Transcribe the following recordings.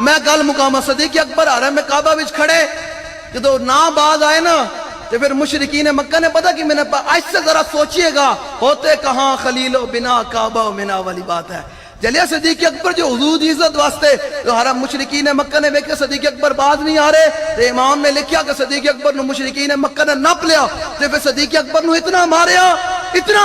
میں گل مقام صدیق اکبر حرم میں کعبہ وچ کھڑے جدو نا باز آئے نا تو پھر مشرکین مکہ نے پتا کہ میں نے آج سے ذرا سوچئے گا ہوتے کہاں خلیل و بنا کعبہ و منا والی بات ہے. جلیہ صدیق اکبر جو حضور دی عزت واسطے تو حرم مشرکین مکہ نے ویکھے صدیق اکبر باز نہیں آ رہے تو امام نے لکھیا کہ صدیق اکبر نو مشرکین مکہ نے نپ لیا تو پھر صدیق اکبر نو اتنا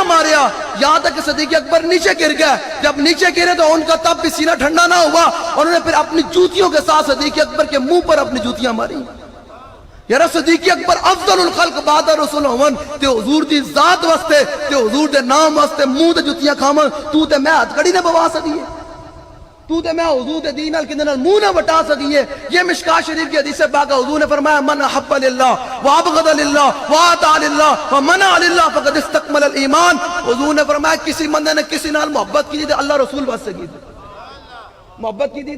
ماریا یہاں تک کہ صدیق اکبر نیچے گر گیا. جب نیچے گرے تو ان کا تب بھی سینہ ٹھنڈا نہ ہوا, انہوں نے پھر اپنی جوتیوں کے ساتھ صدیق اکبر کے منہ پر اپنی جوتیاں ماری. یار صدیق اکبر افضل الخلق بعد رسول ہون تے حضور دی ذات واسطے تے حضور دے نام واسطے منہ تے جوتیاں کھاون تو تے میں ہاتھ کڑی نہ بوا سکی ہے, تو تے میں حضور دے دین نال کدے نال منہ نہ وٹا سکی ہے. یہ مشکاۃ شریف کی حدیث پاک حضور نے فرمایا من احب للہ وابغض للہ واطاع للہ ومنع للہ فقد استکمل الایمان. حضور نے فرمایا کسی بندے نے کسی نال محبت کی تھی اللہ رسول واسطے کی تھی, محبت کی تھی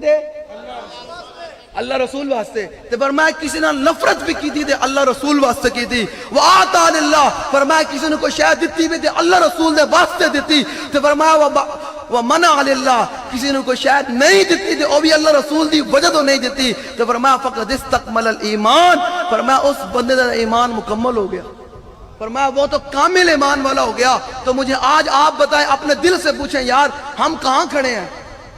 اللہ رسول واسطے, تے فرمایا کسی نے نفرت بھی کی تھی تے اللہ رسول واسطے کی تھی. وآتاء للہ فرمایا کسی نے کوئی شے دتی بھی تے اللہ رسول دے واسطے دتی, تے فرمایا ومنع للہ کسی نے کوئی شے نہیں دتی تے او بھی اللہ رسول دی وجہ تو نہیں دتی, تے فرمایا فقد استکمل الایمان فرمایا اس بندے دا ایمان مکمل ہو گیا, فرمایا وہ تو کامل ایمان والا ہو گیا. تو مجھے آج آپ بتائیں اپنے دل سے پوچھیں یار ہم کہاں کھڑے ہیں؟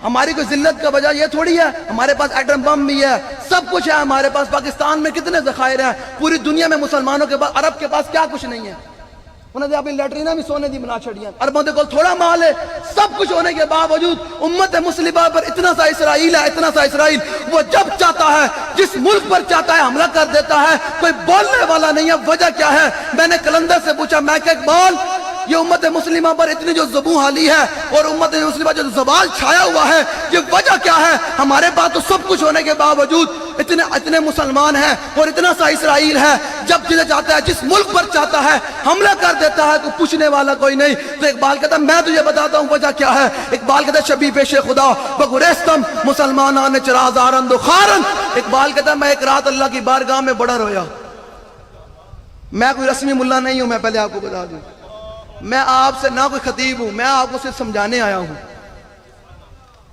ہماری کوئی ذلت کا وجہ یہ تھوڑی ہے, ہمارے پاس ایٹم بم بھی ہے, سب کچھ ہے ہمارے پاس. پاکستان میں کتنے ذخائر ہیں, پوری دنیا میں مسلمانوں کے پاس عرب کے پاس کیا کچھ نہیں ہے. انہوں نے اپنی لیٹرینہ بھی سونے دی بنا چھڑیاں, عربوں دے کول تھوڑا مال ہے. سب کچھ ہونے کے باوجود امت مسلمہ پر اتنا سا اسرائیل ہے, اتنا سا اسرائیل, وہ جب چاہتا ہے جس ملک پر چاہتا ہے حملہ کر دیتا ہے, کوئی بولنے والا نہیں ہے. وجہ کیا ہے؟ میں نے کلندر سے پوچھا, میں کہ اقبال یہ امت مسلمہ پر اتنی جو زبوں حالی ہے اور امت مسلمہ جو زوال چھایا ہوا ہے, یہ وجہ کیا ہے؟ ہمارے پاس تو سب کچھ ہونے کے باوجود اتنے مسلمان ہیں اور اتنا سا اسرائیل ہے, جب جسے چاہتا ہے جس ملک پر چاہتا ہے حملہ کر دیتا ہے تو پوچھنے والا کوئی نہیں. تو اقبال کہتا ہے میں تجھے بتاتا ہوں وجہ کیا ہے. اقبال کہتا ہے شبی پیش خدا بگریستم مسلمانان چرازارن دخارن. اقبال کہتا ہے میں ایک رات اللہ کی بارگاہ میں بڑا رویا. میں کوئی رسمی ملا نہیں ہوں, میں پہلے آپ کو بتا دوں, میں آپ سے نہ کوئی خطیب ہوں, میں آپ کو صرف سمجھانے آیا ہوں.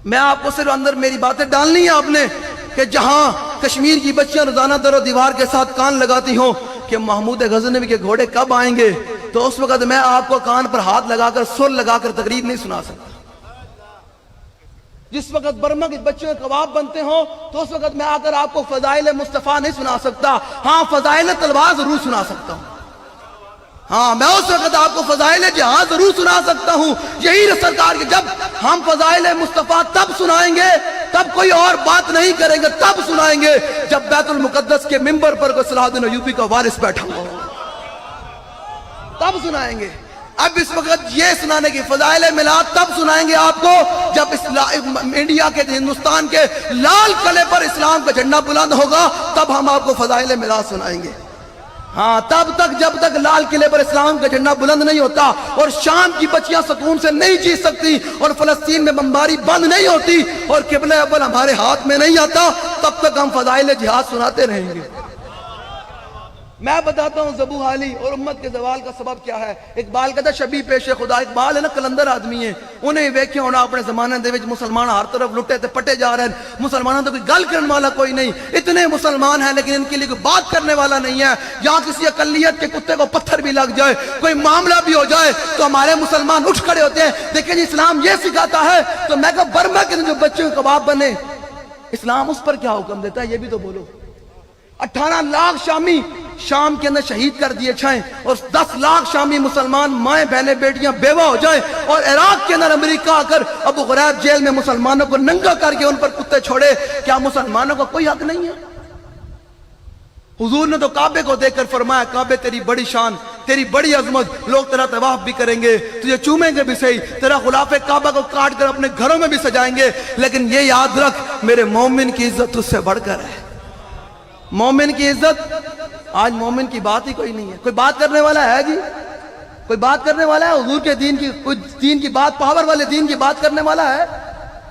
میں آپ کو صرف اندر میری باتیں ڈالنی ہیں آپ نے کہ جہاں کشمیر کی بچیاں روزانہ در و دیوار کے ساتھ کان لگاتی ہوں کہ محمود غزنوی کے گھوڑے کب آئیں گے, تو اس وقت میں آپ کو کان پر ہاتھ لگا کر سر لگا کر تقریر نہیں سنا سکتا. جس وقت برما کے بچوں کے کباب بنتے ہوں تو اس وقت میں آ کر آپ کو فضائل مصطفیٰ نہیں سنا سکتا. ہاں فضائل تلوار ضرور سنا سکتا ہوں. ہاں میں اس وقت آپ کو فضائل جہاں ضرور سنا سکتا ہوں. یہی سرکار کے جب ہم فضائل مصطفیٰ تب سنائیں گے, تب کوئی اور بات نہیں کریں گے, تب سنائیں گے جب بیت المقدس کے ممبر پر کوئی صلاح الدین ایوبی کا وارث بیٹھا ہو, تب سنائیں گے. اب اس وقت یہ سنانے کی فضائل میلاد تب سنائیں گے آپ کو جب انڈیا کے ہندوستان کے لال قلعے پر اسلام کا جھنڈا بلند ہوگا, تب ہم آپ کو فضائل میلاد سنائیں گے. ہاں تب تک جب تک لال قلعے پر اسلام کا جھنڈا بلند نہیں ہوتا اور شام کی بچیاں سکون سے نہیں جی سکتی اور فلسطین میں بمباری بند نہیں ہوتی اور قبلہ اول ہمارے ہاتھ میں نہیں آتا, تب تک ہم فضائل جہاد سناتے رہیں گے. میں بتاتا ہوں زبو حالی اور امت کے زوال کا سبب کیا ہے. اقبال کہتا ہے شبی پیش خدا. اقبال ہے نا کلندر آدمی ہے, انہیں ویکھے ہونا اپنے زمانے دے وچ مسلمان ہر طرف لٹے تے پٹے جا رہے ہیں, مسلمانوں تو کوئی گل کرنے والا کوئی نہیں. اتنے مسلمان ہیں لیکن ان کے لیے کوئی بات کرنے والا نہیں ہے. یہاں کسی اقلیت کے کتے کو پتھر بھی لگ جائے, کوئی معاملہ بھی ہو جائے تو ہمارے مسلمان اٹھ کھڑے ہوتے ہیں. دیکھیں جی اسلام یہ سکھاتا ہے, تو میں کہا برما کے جو بچوں کے کباب بنے اسلام اس پر کیا حکم دیتا ہے یہ بھی تو بولو. 18 لاکھ شامی شام کے اندر شہید کر دیے چھائیں اور 10 لاکھ شامی مسلمان مائیں بہنیں بیٹیاں بیوہ ہو جائیں, اور عراق کے اندر امریکہ آ کر ابو غریب جیل میں مسلمانوں کو ننگا کر کے ان پر کتے چھوڑے. کیا مسلمانوں کا کوئی حق نہیں ہے؟ حضور نے تو کعبے کو دیکھ کر فرمایا کعبے تیری بڑی شان, تیری بڑی عظمت, لوگ تیرا طواف بھی کریں گے, تجھے چومیں گے بھی صحیح, تیرا غلاف کعبہ کو کاٹ کر اپنے گھروں میں بھی سجائیں گے, لیکن یہ یاد رکھ میرے مومن کی عزت اس سے بڑھ کر ہے. مومن کی عزت, آج مومن کی بات ہی کوئی نہیں ہے. کوئی بات کرنے والا ہے جی؟ کوئی بات کرنے والا ہے حضور کے دین کی؟ کوئی دین کی بات, پاور والے دین کی بات کرنے والا ہے؟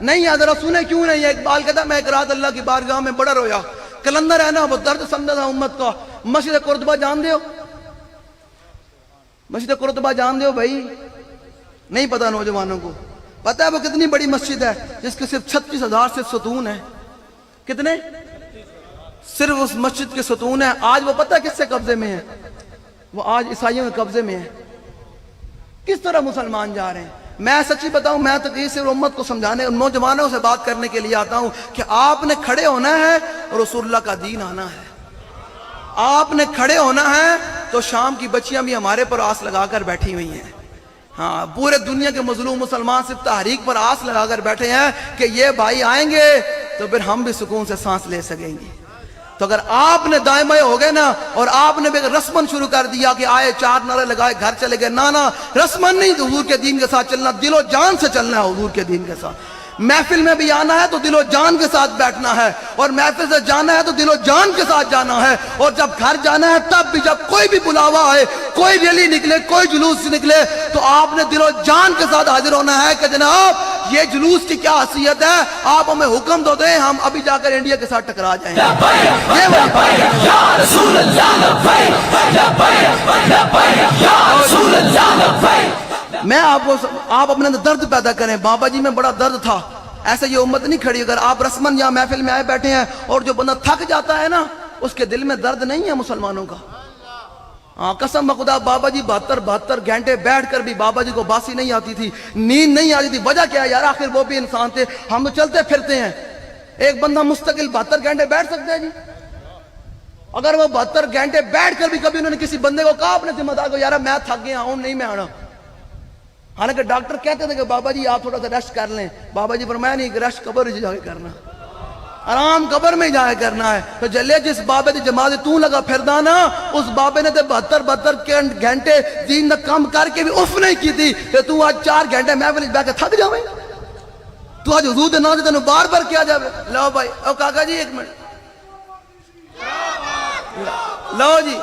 نہیں ہے. ذرا سنیں کیوں نہیں ہے. اقبال کہتا میں ایک رات اللہ کی بارگاہ میں بڑا رویا. کلندر ہے نا, وہ درد سمجھا تھا امت کا. مسجد قرطبہ جان دے ہو؟ مسجد قرطبہ جان دے ہو بھائی؟ نہیں پتا نوجوانوں کو. پتا ہے وہ کتنی بڑی مسجد ہے جس کے صرف 36,000 سے ستون ہے. کتنے؟ صرف اس مسجد کے ستون ہیں. آج وہ پتہ کس سے قبضے میں ہے؟ وہ آج عیسائیوں کے قبضے میں ہے. کس طرح مسلمان جا رہے ہیں؟ میں سچی بتاؤں، میں تقریر سے امت کو سمجھانے، نوجوانوں سے بات کرنے کے لیے آتا ہوں کہ آپ نے کھڑے ہونا ہے اور رسول اللہ کا دین آنا ہے. آپ نے کھڑے ہونا ہے تو شام کی بچیاں بھی ہمارے پر آس لگا کر بیٹھی ہوئی ہیں. ہاں، پورے دنیا کے مظلوم مسلمان صرف تحریک پر آس لگا کر بیٹھے ہیں کہ یہ بھائی آئیں گے تو پھر ہم بھی سکون سے سانس لے سکیں گے. تو اگر آپ نے دائیں بائیں ہو گئے نا اور آپ نے رسمن شروع کر دیا کہ آئے 4 نعرے لگائے گھر چلے گئے، نا رسمن نہیں، حضور کے دین کے ساتھ چلنا، دل و جان سے چلنا ہے حضور کے دین کے ساتھ. محفل میں بھی آنا ہے تو دل و جان کے ساتھ بیٹھنا ہے، اور محفل سے جانا ہے تو دل و جان کے ساتھ جانا ہے. اور جب گھر جانا ہے تب بھی، جب کوئی بھی بلاوا آئے، کوئی ریلی نکلے، کوئی جلوس نکلے، تو آپ نے دل و جان کے ساتھ حاضر ہونا ہے کہ جناب یہ جلوس کی کیا حیثیت ہے، آپ ہمیں حکم دو دیں، ہم ابھی جا کر انڈیا کے ساتھ ٹکرا جائیں. میں آپ اپنے اندر درد پیدا کریں. بابا جی میں بڑا درد تھا، ایسے یہ امت نہیں کھڑی. اگر آپ رسمن یا محفل میں آئے بیٹھے ہیں اور جو بندہ تھک جاتا ہے نا، اس کے دل میں درد نہیں ہے مسلمانوں کا. ہاں قسم بخدا، بابا جی 72 گھنٹے بیٹھ کر بھی بابا جی کو باسی نہیں آتی تھی، نیند نہیں آتی تھی. وجہ کیا ہے یار؟ آخر وہ بھی انسان تھے، ہم تو چلتے پھرتے ہیں. ایک بندہ مستقل 72 گھنٹے بیٹھ سکتا ہے جی؟ اگر وہ 72 گھنٹے بیٹھ کر بھی کبھی انہوں نے کسی بندے کو کہا اپنے ذمہ دار کو، یار میں تھک گیا ہوں، نہیں میں آنا. حالانکہ ڈاکٹر کہتے تھے کہ بابا جی آپ تھوڑا سا ریسٹ کر لیں. بابا جی فرمایا نہیں، کہ ریسٹ قبر جا کے کرنا، آرام قبر میں جا کے کرنا ہے. تو جلے جس بابے دی جماعت تو لگا پھردا نا، اس بابے نے 72 گھنٹے دین دا کام کر کے بھی اف نہیں کی تھی کہ تو آج 4 گھنٹے محفل وچ بیٹھ کے تھک جاویں. تو آج حضور دے نام تے تینوں بار بار کیا جاوے. لو بھائی، او کاکا جی ایک منٹ، لو جی.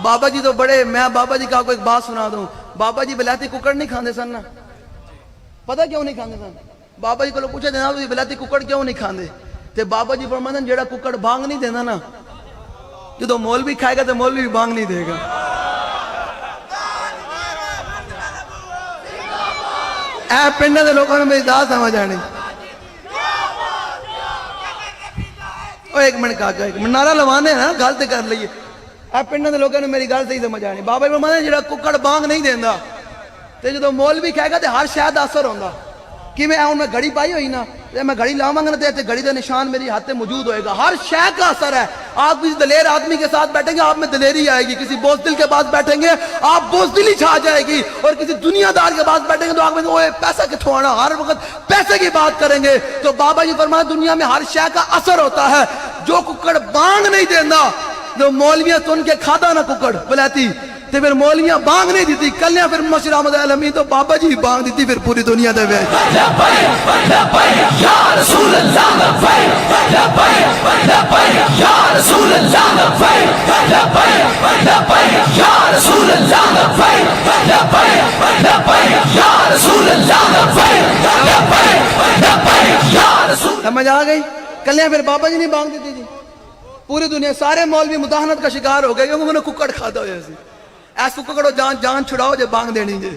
بابا جی تو بڑے، میں بابا جی کا کوئی ایک بات سنا دوں. بابا جی بلاتی ککڑ نہیں کھاندے سن نا. پتہ کیوں نہیں کھاندے سن؟ بابا جی کو پوچھے جناب تسی بلاتی ککڑ کیوں نہیں کھاندے؟ تے بابا جی فرماندے ہیں جیڑا ککڑ بانگ نہیں دیندا نا، جدوں مولوی کھائے گا تے مولوی بھی بانگ نہیں دے گا. اے پنڈاں دے لوکاں نوں میری بات سمجھ آنی. او ایک منٹ کاکا، ایک منٹ نعرہ لوانے نا، گل تے کر لئیے. اے پنڈاں دے لوکاں نوں میری گل صحیح سمجھ آنی. بابا جی فرماندے ہیں جیڑا ککڑ بانگ نہیں دیندا تے جدوں مولوی کھائے گا تے ہر شے دا اثر ہوندا. کہ میں ہن میں گھڑی پائی ہوئی نا، تے میں گھڑی لاواں گا تے گھڑی دا نشان میری ہاتھ تے موجود ہوئے گا. ہر شے کا اثر ہے. آپ کسی دلیر آدمی کے ساتھ بیٹھیں گے آپ میں دلیری آئے گی، کسی بوزدل کے پاس بیٹھیں گے آپ بوزدلی چھا جائے گی، اور کسی دنیا دار کے پاس بیٹھیں گے تو آپ کہیں گے اوے پیسہ کتھوں آنا، ہر وقت پیسے کی بات کریں گے. تو بابا جی فرمایا دنیا میں ہر شے کا اثر ہوتا ہے. جو ککڑ بانگ نہیں دیندا، جو مولویاں سن کے کھادا نا ککڑ بلاتی، تے پھر مولویاں بانگ نہیں دیتی، کلیاں پھر مسجد احمد الامین تو بابا جی بانگ دیتی پھر پوری دنیا دے وچ. یا رسول اللہ لبیک لبیک لبیک یا رسول اللہ لبیک لبیک لبیک یا رسول اللہ لبیک لبیک لبیک یا رسول اللہ لبیک لبیک لبیک یا رسول. سمجھ آ گئی؟ کلیاں پھر بابا جی نہیں بانگ دیتی جی. پوری دنیا سارے مولوی مداحنت کا شکار ہو گئے کیونکہ انہوں نے ککڑ کھادا ہویا سی. ایسا ککڑو جان چھڑاؤ جے بانگ دینی جے.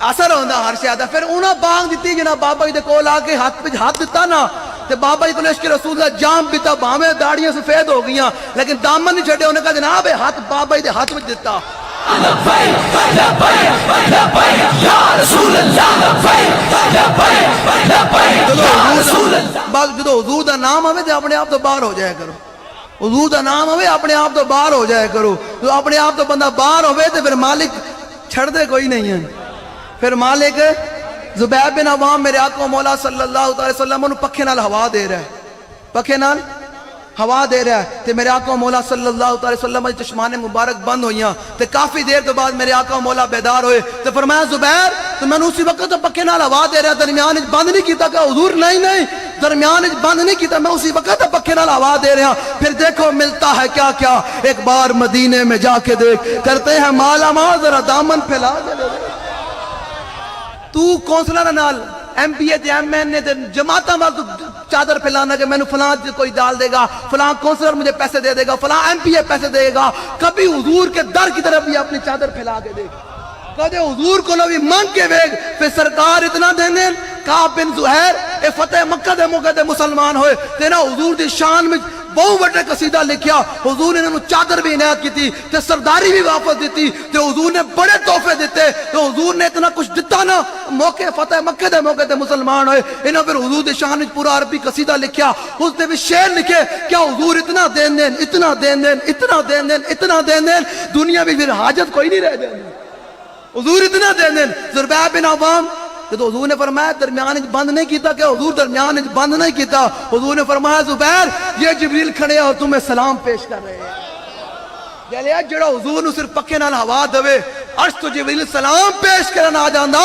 اثر ہوندا ہر شے دا. پھر انہاں بانگ دیتی جناب بابا جی دے کول آ کے ہاتھ وچ ہاتھ دتا نا، تے بابا جی کو عشق رسول دا جام پیتا، بھاویں داڑیاں سفید ہو گئیاں لیکن دامن نہیں چھڈے. انہوں نے کہا جناب ہاتھ بابا جی دے ہاتھ وچ دتا. جدو حضور دا نام آوے تے اپنے آپ تو باہر ہو جائے کرو. حضور دا نام ہوئے اپنے آپ تو باہر ہو جائے کرو. تو اپنے آپ تو بندہ باہر ہوئے تو پھر مالک چھڑ دے کوئی نہیں ہے. پھر مالک زبیر بن عوام میرے آقا مولا صلی اللہ علیہ وسلم انہوں پکھے نال ہوا دے رہا ہے، پکھے نال ہوا دے رہا ہے. تے میرے آقا مولا صلی اللہ علیہ وسلم چشمان مبارک بند ہوئیاں. تے کافی دیر تو بعد میرے آقا مولا بیدار ہوئے. تے فرمایا زبیر تو میں نے اسی وقت تو پکھے نال ہوا دے رہا، درمیان بند نہیں کیتا. کہ حضور نہیں درمیان بند نہیں کیتا، میں اسی وقت پکھے نال ہوا دے رہا. پھر دیکھو ملتا ہے کیا کیا. ایک بار مدینے میں جا کے دیکھ، کرتے ہیں مالا مال، ذرا دامن پھیلا دے. تو کونسلر نال ایم پی اے تے ایم این نے جماعتاں وال تو چادر پھیلانا کہ میں نے فلاں کوئی ڈال دے گا، فلاں کونسلر مجھے پیسے دے دے گا، فلاں ایم پی اے پیسے دے گا. کبھی حضور کے در کی طرف بھی اپنی چادر پھیلا کے دیکھ. کہتے حضور کو نبی مانگ کے ویگ پھر سرکار اتنا دینے کعب بن زہیر اے فتح مکہ دے موقع تے مسلمان ہوئے تینا حضور دی شان میں بہت بڑے قصیدہ لکھیا حضور نے انہوں چادر بھی عنایت کی تھی تے سرداری بھی واپس دیتی تے حضور نے بڑے تحفے دیتے تے حضور نے اتنا کچھ دیتا نا موقع فتح مکہ دے موقع تے مسلمان ہوئے انہوں پھر حضور دی شان میں پورا عربی قصیدہ لکھیا اس نے بھی شعر لکھے کیا حضور اتنا دین دین اتنا دین دین اتنا دین دین اتنا دین دین دنیا بھی پھر حاجت کوئی نہیں رہ دین حضور اتنا دین دین زربیہ بن عوام کہ تو حضور نے فرمایا درمیان بند نہیں کیتا کہ حضور درمیان بند نہیں کیتا حضور نے فرمایا زبیر یہ جبریل کھڑے اور تمہیں سلام پیش کر رہے ہیں جلیا جڑا حضور نے صرف پکے نال ہوا دوے عرش تو جبریل سلام پیش کرنا آ جاندہ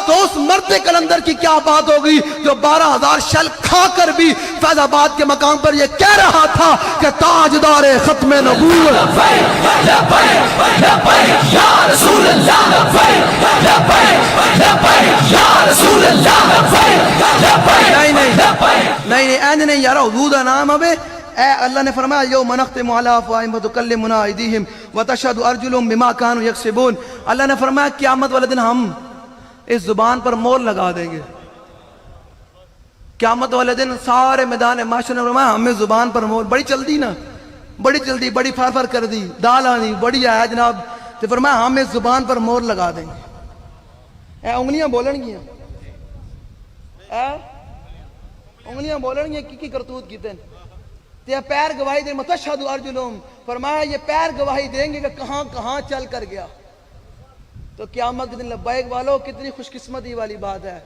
تو اس مرد کلندر کی کیا بات ہوگی جو 12,000 شل کھا کر بھی فیض آباد کے مقام پر یہ کہہ رہا تھا کہ تاجدار ختم نبوت یا رسول اللہ نہیں این نہیں یارا حضور دا نام ابے اے اللہ نے فرمایا یوم نختم علی افواہہم وتکلمنا ایدیہم وتشہد ارجلہم بما کانوا یکسبون اللہ نے فرمایا قیامت والے دن ہم اس زبان پر مہر لگا دیں گے قیامت والے دن سارے میدان معاشر نے فرمایا ہمیں زبان پر مہر بڑی چل دی نا بڑی چل دی بڑی فر کر دی دال آنی بڑی آیا جناب تو فرمایا ہم اس زبان پر مہر لگا دیں گے اے انگلیاں بولن گیاں اے انگلیاں بولن گیاں کی کرتوت کیتے ہیں یہ پیر گواہی دیں متشہد ارجلہم فرمایا یہ پیر گواہی دیں گے کہ کہاں کہاں چل کر گیا تو قیامت کے دن لبیک والوں کتنی خوش قسمتی والی بات ہے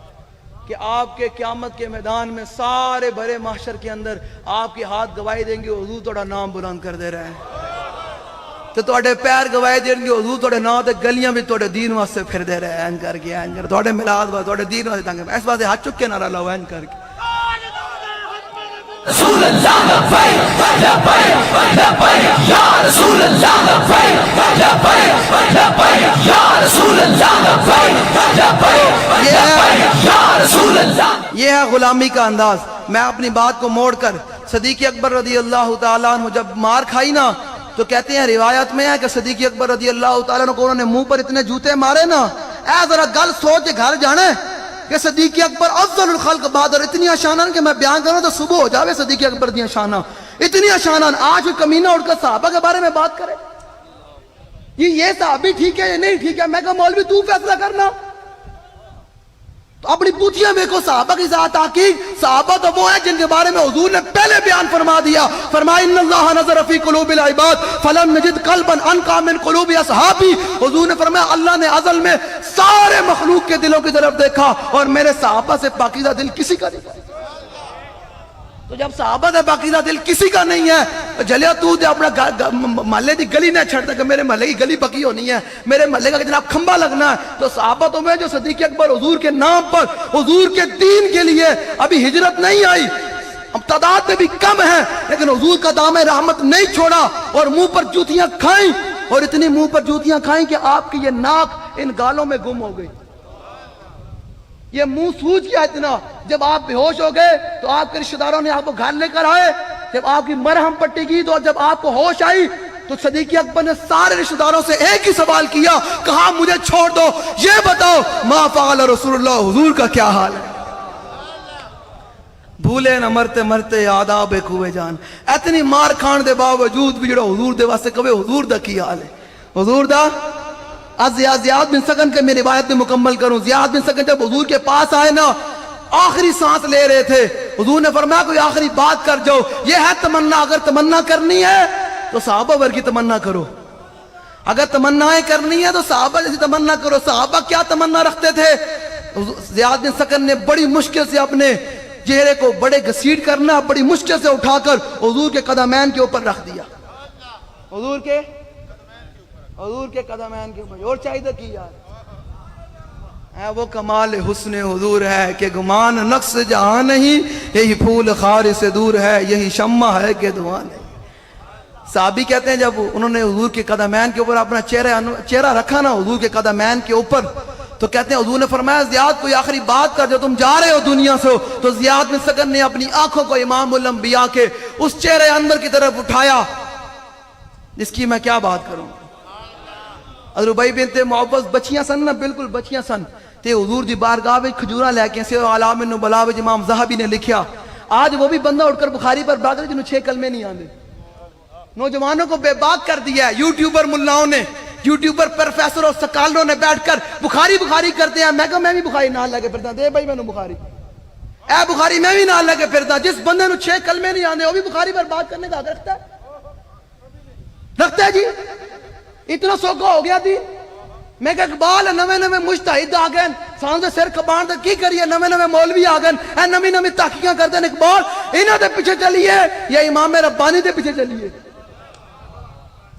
کہ آپ کے قیامت کے میدان میں سارے بڑے محشر کے اندر آپ کے ہاتھ گواہی دیں گے حضور توڑا نام بلند کر دے رہے ہیں تو توڑے پیر گواہی دیں گے حضور توڑے نام تے گلیاں بھی توڑے دین واسطے پھر دے رہے ہیں کر کے توڑے ملاد واسطے توڑے دین واسطے تنگ اس واسطے ہاتھ چک کے نہ رہا وین کر کے رسول اللہ لبیک لبیک لبیک یا رسول اللہ لبیک لبیک لبیک یا رسول اللہ لبیک لبیک یا رسول اللہ یہ ہے غلامی کا انداز میں اپنی بات کو موڑ کر صدیق اکبر رضی اللہ تعالیٰ عنہ جب مار کھائی نا تو کہتے ہیں روایت میں ہے کہ صدیق اکبر رضی اللہ تعالیٰ عنہ کو انہوں نے منہ پر اتنے جوتے مارے نا اے ذرا گل سوچ کے گھر جانے کہ صدیق اکبر افضل الخلق بہادر اتنی شانان کہ میں بیان کروں تو صبح ہو جاوے صدیق اکبر دیا شانہ اتنی شانان آج کمینہ اٹھ کر صحابہ کے بارے میں بات کرے یہ صحابی ٹھیک ہے یہ نہیں ٹھیک ہے میں کہا مولوی تو فیصلہ کرنا تو اپنی پوچھیے میں کو صحابہ کی ذات آکی صحابہ تو وہ ہیں جن کے بارے میں حضور نے پہلے بیان فرما دیا فرمایا ان اللہ نظر فی قلوب العباد فلم نجد قلبا انقى من قلوب اصحابی حضور نے فرمایا اللہ نے ازل میں سارے مخلوق کے دلوں کی طرف دیکھا اور میرے صحابہ سے پاکیزہ دل کسی کا نہیں تو جب صحابہ سے پاکیزہ دل کسی کا نہیں ہے تو جلیا تو دے اپنا محلے دی گلی نہ چھڑتا کہ میرے محلے کی گلی پکی ہونی ہے میرے محلے کا جناب کھمبا لگنا ہے تو صحابہ تو میں جو صدیق اکبر حضور کے نام پر حضور کے دین کے لیے ابھی ہجرت نہیں آئی تعداد میں بھی کم ہے لیکن حضور کا دامن رحمت نہیں چھوڑا اور منہ پر جوتیاں کھائیں اور اتنی منہ پر جوتیاں کھائیں کہ آپ کی یہ ناک ان گالوں میں گم ہو گئی یہ منہ سوج گیا اتنا جب آپ بے ہوش ہو گئے تو آپ کے رشتہ داروں نے آپ کو گھر لے کر آئے جب آپ کی مرہم پٹی کی تو جب آپ کو ہوش آئی تو صدیق اکبر نے سارے رشتہ داروں سے ایک ہی سوال کیا کہا مجھے چھوڑ دو یہ بتاؤ ما فعل رسول اللہ حضور کا کیا حال ہے بھولے نہ مرتے مرتے آداب کوئے جان اتنی مار کھان دے باوجود بھی جڑا حضور دے واسطے کبھی حضور دا کی حال ہے حضور دا زیاد بن سکن کے میں روایت میں مکمل کروں زیاد بن سکن جب حضور کے پاس آئے نا آخری سانس لے رہے تھے حضور نے فرمایا کوئی آخری بات کر جاؤ یہ ہے تمنا اگر تمنا کرنی ہے تو صحابہ ور کی تمنا کرو اگر تمنائیں کرنی ہے تو صحابہ جیسی تمنا کرو صحابہ کیا تمنا رکھتے تھے زیاد بن سکن نے بڑی مشکل سے اپنے چہرے کو بڑے گھسیٹ کرنا بڑی مشکل سے اٹھا کر حضور کے قدمین کے اوپر رکھ دیا حضور کے قدمین کے اوپر اور چاہیے کی یار وہ کمال حسن حضور ہے کہ گمان نقص جہاں نہیں یہی پھول خار سے دور ہے یہی شمع ہے کہ دعا نہیں صحابی کہتے ہیں جب انہوں نے حضور کے قدمین کے اوپر اپنا چہرہ رکھا نا حضور کے قدمین کے اوپر تو کہتے ہیں حضور نے فرمایا زیاد کوئی آخری بات کر جو تم جا رہے ہو دنیا سے تو زیاد بن سکن نے اپنی آنکھوں کو امام الانبیاء کے اس چہرے اندر کی طرف اٹھایا جس کی میں کیا بات کروں حضرت ابی بنت معوذ بچیاں سن نا، بالکل بچیاں سن تے حضور دی بارگاہ وچ کھجوراں لے کے سے علام النبلاء وچ امام ذہبی نے لکھیا آج وہ بھی بندہ اٹھ کر بخاری پر باقر جنہوں 6 کلمے نہیں آندے، نوجوانوں کو بے باک کر دیا ہے یوٹیوبر ملاؤں نے، یوٹیوبر پروفیسر اور سکالروں نے بیٹھ کر بخاری کرتے ہیں. میں کہا میں بھی بخاری نال لے کے پھردا، دے بھائی میں بخاری، اے بخاری میں بھی نال لے کے پھردا. جس بندے نو 6 کلمے نہیں آندے وہ بھی بخاری پر بات کرنے کا حق رکھتا ہے جی. اتنا سوکھا ہو گیا تھی. میں کہ اقبال نویں مجتہد آ گئے سان دے سر کبان تے کی کریے، نویں مولوی آ گئے اے نویں تحقیقاں کردے نے. اقبال انہاں دے پیچھے چلیے یا امام ربانی دے پیچھے چلیے؟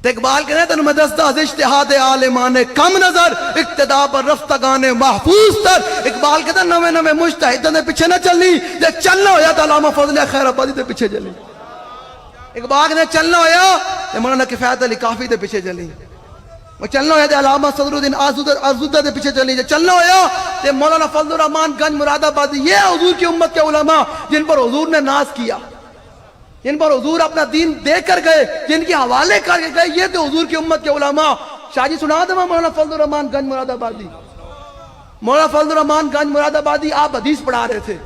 تے اقبال کہنے تینوں میں دستا از اجتہاد عالمان کم نظر اقتداء پر رفتگان محفوظ تر. اقبال کہتا نویں مجتہداں دے پیچھے نہ چلنی، جے چلنا ہویا تے علامہ فضل خیر آبادی دے پیچھے چلی. اقبال کہنے چلنا ہویا تے مولانا کفایت علی کافی دے پیچھے چلی، وہ چلنا ہویا تے علامہ صدر الدین آزودہ دے پیچھے چلی. جے چلنا ہویا تے مولانا فضل الرحمان گنج مراد آبادی. یہ حضور کی امت کے علماء جن پر حضور نے ناز کیا، جن پر حضور اپنا دین دے کر گئے، جن کے حوالے کر کے گئے، یہ تو حضور کی امت کے علماء. شاہ جی سنا دوں مولانا فضل الرحمان گنج مراد آبادی. مولانا فضل الرحمان گنج مراد آبادی آپ حدیث پڑھا رہے تھے.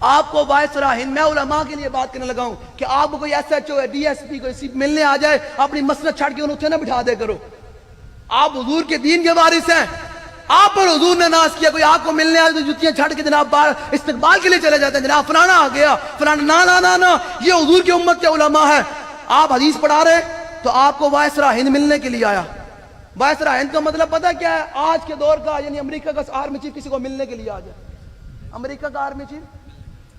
آپ کو وائسرا ہند، میں علماء کے لیے بات کرنے لگا ہوں کہ آپ کو کوئی ایس ایچ او ہے، ڈی ایس پی کوئی ملنے آ جائے، اپنی مسند چھڑ کے انہوں اتنے نہ بٹھا دے کرو. آپ حضور کے دین کے وارث ہیں، آپ پر حضور نے ناز کیا. کوئی آپ کو ملنے آئے تو جتیاں چھڑ کے جناب باہر استقبال کے لیے چلے جاتے ہیں، جناب فلانا آ گیا فلانا. نا نا نا، یہ حضور کی امت کے علماء ہیں. آپ حدیث پڑھا رہے تو آپ کو وائسرا ہند ملنے کے لیے آیا. وائسرا ہند کا مطلب پتہ کیا ہے؟ آج کے دور کا، یعنی امریکہ کا آرمی چیف کسی کو ملنے کے لیے آ جائے. امریکہ کا آرمی چیف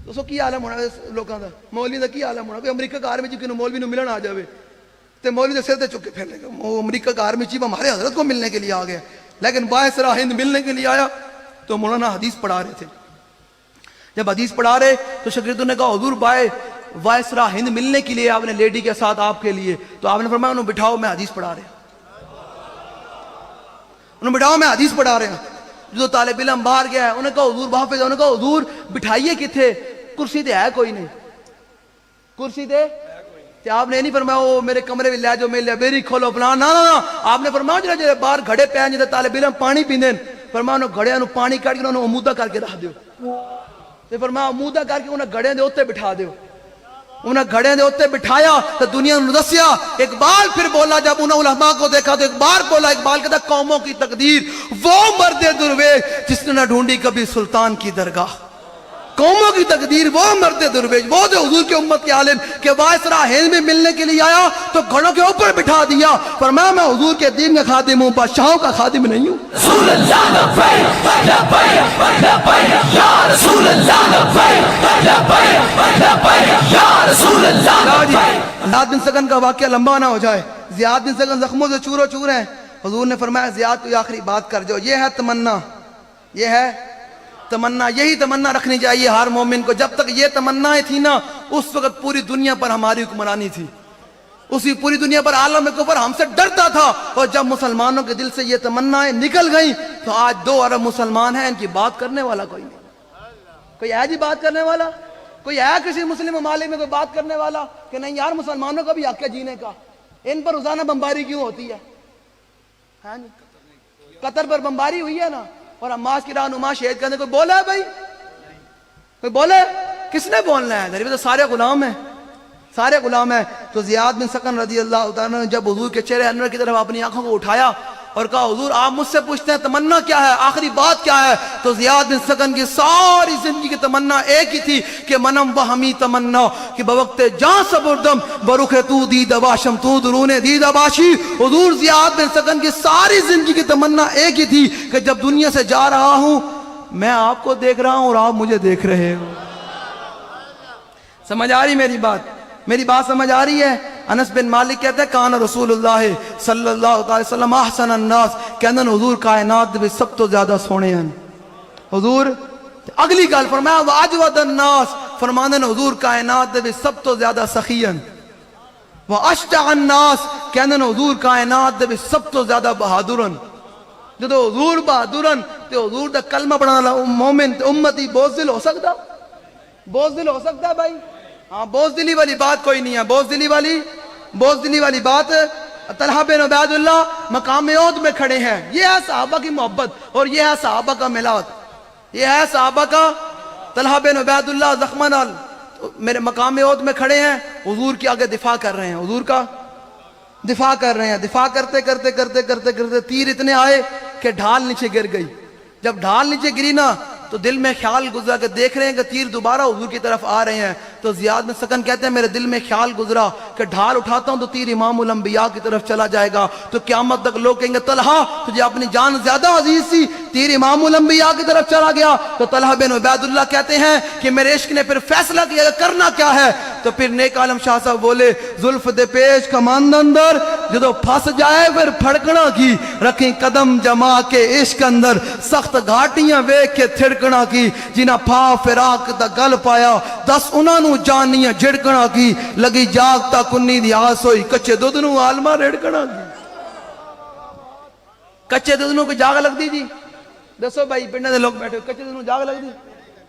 اس کو کی عالم ہونا لوگوں کا، مولوی کا کی عالم ہونا. کوئی امریکہ کا آرمی چیف کنوں مولوی نو ملن آ جائے تو مولوی کے سر تے چک کے پھیرنے گا. وہ امریکہ کا آرمی چیف ہمارے حضرت کو ملنے کے لیے آ گیا. لیکن وائسرا ہند ملنے کے لیے آیا تو مولانا حدیث پڑھا رہے تھے. جب حدیث پڑھا رہے تو شاگردوں نے کہا حضور وائسرا ہند ملنے کے لیے آپ نے لیڈی کے ساتھ آپ کے لیے، تو آپ نے فرمایا انہوں بٹھاؤ میں حدیث پڑھا رہے ہیں. انہوں بٹھاؤ میں حدیث پڑھا رہے ہیں. جو طالب علم باہر گیا ہے انہوں نے کہا حضور حافظ، انہوں نے کہا حضور بٹھائیے کتھے؟ کرسی تے ہے کوئی نہیں، کرسی تے آپ نے نہیں فرمایا وہ میرے کمرے میں لے جو میں لائبریری کھولو فلاں. نا آپ نے فرمایا جو باہر گھڑے پے ہیں جے طالب علم پانی پیندے، فرمایا انہوں گھڑیاں نو پانی کٹ کے انہوں عمودہ کر کے رکھ دیو. تے فرمایا عمودہ کر کے انہوں گھڑیاں دے اوتے بٹھا دیو. انہوں گھڑیاں دے اوتے بٹھایا تو دنیا نے دسیا. اقبال پھر بولا جب انہوں علماء کو دیکھا تو اقبال بولا، اقبال کہتا قوموں کی تقدیر وہ مرد درویش جس نے نہ ڈھونڈی کبھی سلطان کی درگاہ. قوموں کی تقدیر وہ مرد درویش، وہ جو حضور کے امت کے عالم کہ وائسرا ہند میں ملنے کے لیے آیا تو گھڑوں کے اوپر بٹھا دیا. فرمایا میں حضور کے دین کا خادم ہوں، بادشاہوں کا خادم نہیں ہوں. رسول اللہ لبیک لبیک لبیک یا رسول اللہ لبیک لبیک لبیک یا رسول اللہ. زیاد بن سکن کا واقعہ لمبا نہ ہو جائے. زیاد بن سکن زخموں سے چورو چور ہیں. حضور نے فرمایا زیاد کوئی آخری بات کر جاؤ. یہ ہے تمنا، یہ ہے تمنا. یہی تمنا رکھنی چاہیے ہر مومن کو. جب تک یہ تمنائیں تھی نا اس وقت پوری دنیا پر ہماری حکمرانی تھی، اسی پوری دنیا پر عالم کفر ہم سے ڈرتا تھا. اور جب مسلمانوں کے دل سے یہ تمنائیں نکل گئیں تو آج 2 ارب مسلمان ہیں، ان کی بات کرنے والا کوئی نہیں. کوئی ہے جی بات کرنے والا؟ کوئی ہے کسی مسلم ممالک میں کوئی بات کرنے والا کہ نہیں یار مسلمانوں کا بھی حق ہے جینے کا؟ ان پر روزانہ بمباری کیوں ہوتی ہے؟ قطر پر بمباری ہوئی ہے نا، اور حماس کی رہنما شہید کرنے کوئی بولا ہے بھائی؟ کوئی بولے؟ کس نے بولنا ہے؟ تو سارے غلام ہیں، سارے غلام ہیں. تو زیاد بن سکن رضی اللہ تعالیٰ نے جب حضور کے چہرے انور کی طرف اپنی آنکھوں کو اٹھایا اور کہا حضور آپ مجھ سے پوچھتے ہیں تمنا کیا ہے، آخری بات کیا ہے؟ تو زیاد بن سکن کی ساری زندگی کی تمنا ایک ہی تھی کہ منم وہمی تمنا کہ بوقت جان سبردم برخ تو دید باشم تو درون دید باشی. حضور زیاد بن سکن کی ساری زندگی کی تمنا ایک ہی تھی کہ جب دنیا سے جا رہا ہوں میں آپ کو دیکھ رہا ہوں اور آپ مجھے دیکھ رہے ہو. سمجھ آ رہی میری بات؟ میری بات سمجھ آ رہی ہے؟ انس بن مالک کہتے ہیں کان رسول اللہ صلی اللہ علیہ وسلم احسن الناس، کہندے حضور کائنات دے سب تو زیادہ سونے ہیں حضور. اگلی گل فرمایا واجود الناس، فرماندے حضور کائنات دے سب تو زیادہ سخی ہیں. واشجع الناس، کہندے حضور کائنات دے سب تو زیادہ بہادر ہیں. جدو حضور بہادر ہیں تے حضور دا کلمہ پڑھن والا مومن تے امتی بوزدل ہو سکتا؟ بوزدل ہو سکتا ہے بھائی؟ ہاں بوزدلی والی بات کوئی نہیں ہے. بوزدلی والی بات طلحہ بن عبید اللہ مقام عہد میں کھڑے ہیں. یہ ہے صحابہ کی محبت اور یہ ہے صحابہ کا میلاد. یہ ہے صحابہ کا. طلحہ بن عبید اللہ زخمہ نال میرے مقام عہد میں کھڑے ہیں, حضور کے آگے دفاع کر رہے ہیں, حضور کا دفاع کر رہے ہیں. دفاع کرتے کرتے کرتے کرتے کرتے تیر اتنے آئے کہ ڈھال نیچے گر گئی. جب ڈھال نیچے گری نا تو دل میں خیال گزرا کہ دیکھ رہے ہیں کہ تیر دوبارہ حضور کی طرف آ رہے ہیں. تو زیاد بن سکن کہتے ہیں میرے دل میں خیال گزرا کہ ڈھال اٹھاتا ہوں تو تیر امام الانبیاء کی طرف چلا جائے گا, تو قیامت تک لوگ کہیں گے طلحہ تجھے اپنی جان زیادہ عزیز سی, تیر امام الانبیاء کی طرف چلا گیا. تو طلحہ بن عبید اللہ کہتے ہیں کہ میرے عشق نے پھر فیصلہ کیا کہ کرنا کیا ہے. تو پھر نیک عالم شاہ صاحب بولے زلف دے پیش کماند اندر جدو پھنس جائے پھر پھڑکنا کی, رکھیں قدم جما کے عشق اندر سخت گھاٹیاں ویکھ کے تھڑکنا کی, جنہ پھا فراق دا گل پایا دس انہاں نو جانیاں جھڑکنا کی, لگی جاگ تا کنی دی آس ہوئی کچے دودھ نو عالمہ ریڑکنا کی. کچے دودھ نو کو جاگ لگ دی جی, دسو بھائی پنڈے دے لوگ بیٹھے, کچے دودھ نو جاگ لگ دی,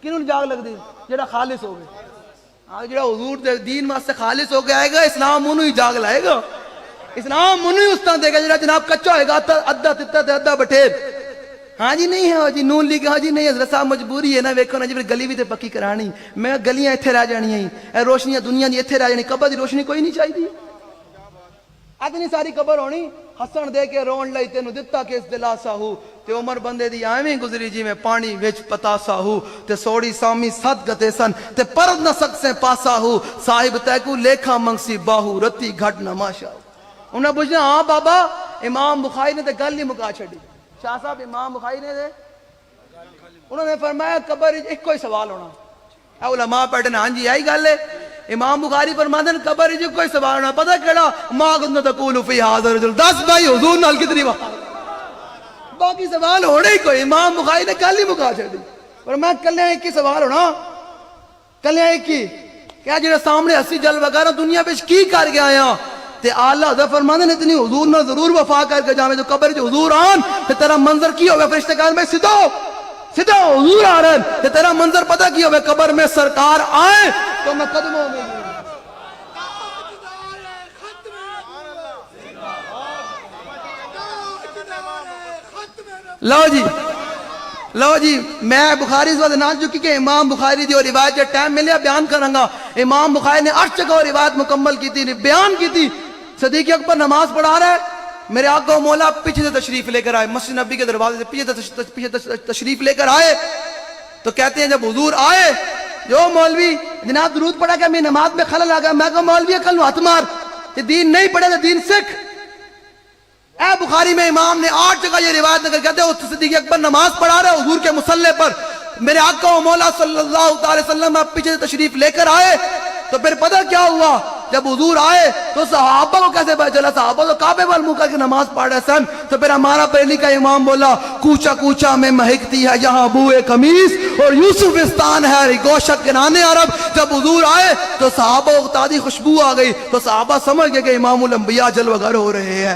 کنوں جاگ لگ دی؟ جڑا خالص ہو گئے, جڑا حضور دے دین واسطے خالص ہو کے آئے گا اسلام انہوں ہی جاگ لائے گا, اسلام انہوں ہی استان دے گا. جڑا جناب کچا ہوئے گا ادھا تتا تے ادھا بٹھیر, ہاں جی نہیں ہے جی نون لیگ, ہاں جی نہیں حضرت صاحب مجبوری ہے نا, ویکھو نا جی پھر گلی بھی تے پکی کرانی, میں گلیاں ایتھے رہ جانی ہیں, اے روشنیاں دنیا دی ایتھے رہ جانی, قبر دی روشنی کوئی نہیں چاہیے. اتنی ساری قبر ہونی, ہسن دے کے رون لئی تینوں دتا کس دلاسا ہو, تے عمر بندے دی ایویں گزری جی میں پانی وچ پتاسا ہو, تے سوڑی سامی صد گتے سن تے پرد نہ سک سے پاسا ہو, صاحب تیکو لیکھا منگسی باہو رتی گھٹ نماشا ہو. انہیں پوچھنا ہاں بابا امام بخاری نے تے گل نہیں مکا چھڑی. شاہ صاحب امام بخاری نے دے انہوں نے فرمایا قبر ایک کوئی سوال ہونا. اے علماء بیٹھے ہاں جی یہی گل ہے. امام بخاری فرماتے ہیں قبر جو کوئی سوال ہونا, پتہ کیڑا ما كنت تقول في هذا الرجل, 10 بھائی حضور نال کتنی بات, باقی سوال ہونے ہی کوئی. امام بخاری نے گل ہی مکا چھڑی. فرمایا کلے ایک ہی سوال ہونا, کلے ایک ہی, کیا جڑا سامنے ہسی جل وغیرہ دنیا وچ کی کر کے آیا. تے آلہ حضرت فرماتے ہیں اتنی حضور نال ضرور وفا کر کے جاویں, جو قبر جو حضور آن تے تیرا منظر کی ہوگا, فرشتے کہتے ہیں سدھو سدھو حضور آ رہے ہیں, تے تیرا منظر پتہ کی ہوگا, قبر میں سرکار آئے تو میں قدموں میں گوں. لو جی میں بخاری سے نام چکی کہ امام بخاری دی اور روایت جو ٹائم ملیا بیان کروں گا. امام بخاری نے 8 جگہ روایت مکمل کی تھی, بیان کی تھی. صدیق اکبر نماز پڑھا رہا ہے, میرے آقا و مولا پیچھے سے تشریف لے کر آئے, مسجد نبی کے دروازے سے پیچھے تشریف لے کر آئے. تو کہتے ہیں جب حضور آئے, جو مولوی جناب درود پڑھا کہ میں نماز میں خلل آ گیا, میں کہا مولوی کل نو ہاتھ مار, یہ دین نہیں پڑھے تو دین سکھ. اے بخاری میں امام نے 8 جگہ یہ روایت نقل کہتے ہیں صدیق اکبر نماز پڑھا رہے حضور کے مصلی پر, میرے آقا و مولا صلی اللہ علیہ وسلم آپ پیچھے سے تشریف لے کر آئے. تو پھر پتہ کیا ہوا, جب حضور آئے تو صحابہ کو کیسے پتہ چلا, صحابہ تو کعبے وال منہ کر کے نماز پڑھ رہے سن. تو پھر ہمارا بریلی کا امام بولا کوچا کوچا میں مہکتی ہے یہاں بوئے قمیص, اور یوسفستان ہے گوشت کنانے عرب. جب حضور آئے تو صحابہ کو تازی خوشبو آ گئی, تو صحابہ سمجھ گئے کہ امام الانبیاء جلوہ گر ہو رہے ہیں.